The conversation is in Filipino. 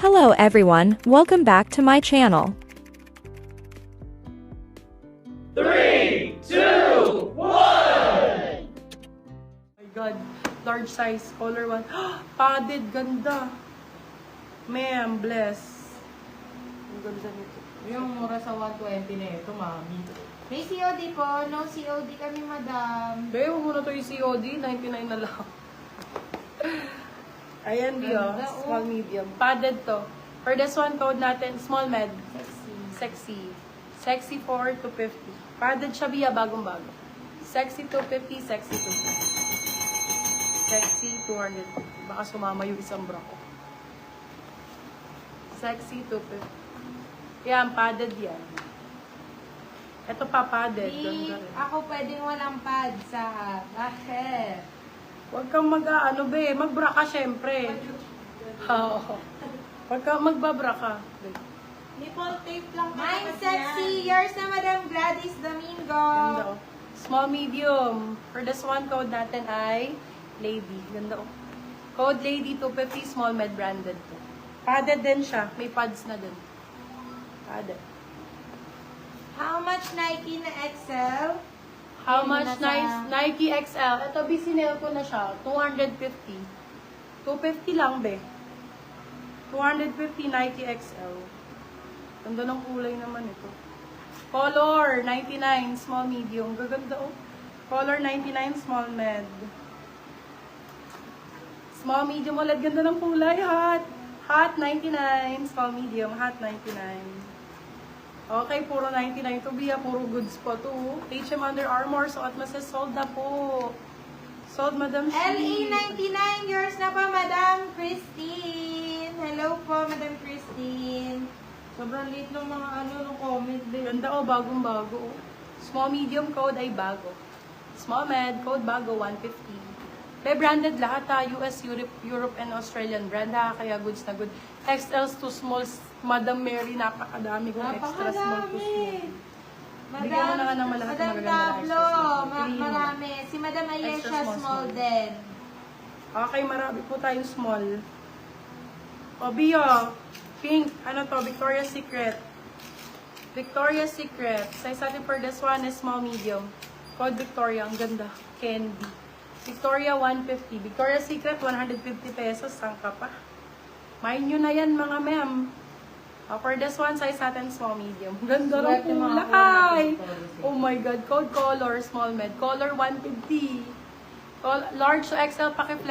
Hello everyone, welcome back to my channel. 3, 2, 1! My God, large size, color 1. Padded, ganda. Ma'am, bless. Ang ganda nito. Yung mura sa 120 na ito, mami. May COD po. No COD kami, madam. Bayo mo na to yung COD, 99 na lang. Ayan, Dio. Ganda, oh. Small, medium. Padded to. For this one, code natin, small med. Sexy. Sexy. Sexy 4 to 50. Padded siya, Bia, bagong-bago. Sexy 250, sexy 250. Sexy 200. Baka sumama yung isang bra ko. Sexy 250. Yan, padded yan. Ito pa, padded. Di, Ganda rin. ako pwedeng walang pad sa bakit? Huwag kang mag-ano, be. Magbra ka, syempre. Oo. Huwag kang magbabra ka. Nipple tape lang. Mine sexy. Yours na, Madam Gladys Domingo. Ganda, oh. Small, medium. For this one, code natin ay Lady. Ganda, oh. Code Lady 250, small med branded to. Padded din siya. May pads na din. Padded. How much Nike na XL? How Yun much na sa- nice Nike XL? Ito, bisinel ko na siya. 250. 250 lang, be. 250 Nike XL. Ganda ng kulay naman ito. Color, 99, small, medium. Gaganda, oh. Color, 99, small, med. Small, medium ulit. Ganda ng kulay. Hot. Hot, 99. Small, medium. Hot, 99. Okay, puro 99 to, Bia. Puro goods po to. H&M Under Armour. So, at mas sold na po. Sold, Madam Shi. LE99. Yours na pa, Madam Christine. Hello po, Madam Christine. Sobrang liit ng mga ng comment din. Ganda, oh. Bagong-bago, oh. Small, medium, code ay bago. Small, med, code bago, 150. May branded lahat, ha. US, Europe, and Australian brand, ha. Kaya goods na good. XLs to smalls, Madam Mary, napakadami kong extra small to small. Bigyan mo na nga naman lahat ng Madam magaganda na Pablo, extra small. Piliin mo. marami. Si Madam Ayesha, Extra small, small small. din. Okay, marami po tayong small. O, Bio, pink, ano to, Victoria's Secret. Victoria's Secret. Size natin for this one is small, medium. Code Victoria, ang ganda. Candy. Victoria, 150. Victoria's Secret, 150 pesos. Saan ka pa? Mind nyo na yan, mga ma'am. For this one, size natin small, medium. Ganda ng Swerte mga kulay. kulay. Oh my God. Code color, small med. Color, 150. Large to XL, paki-flex.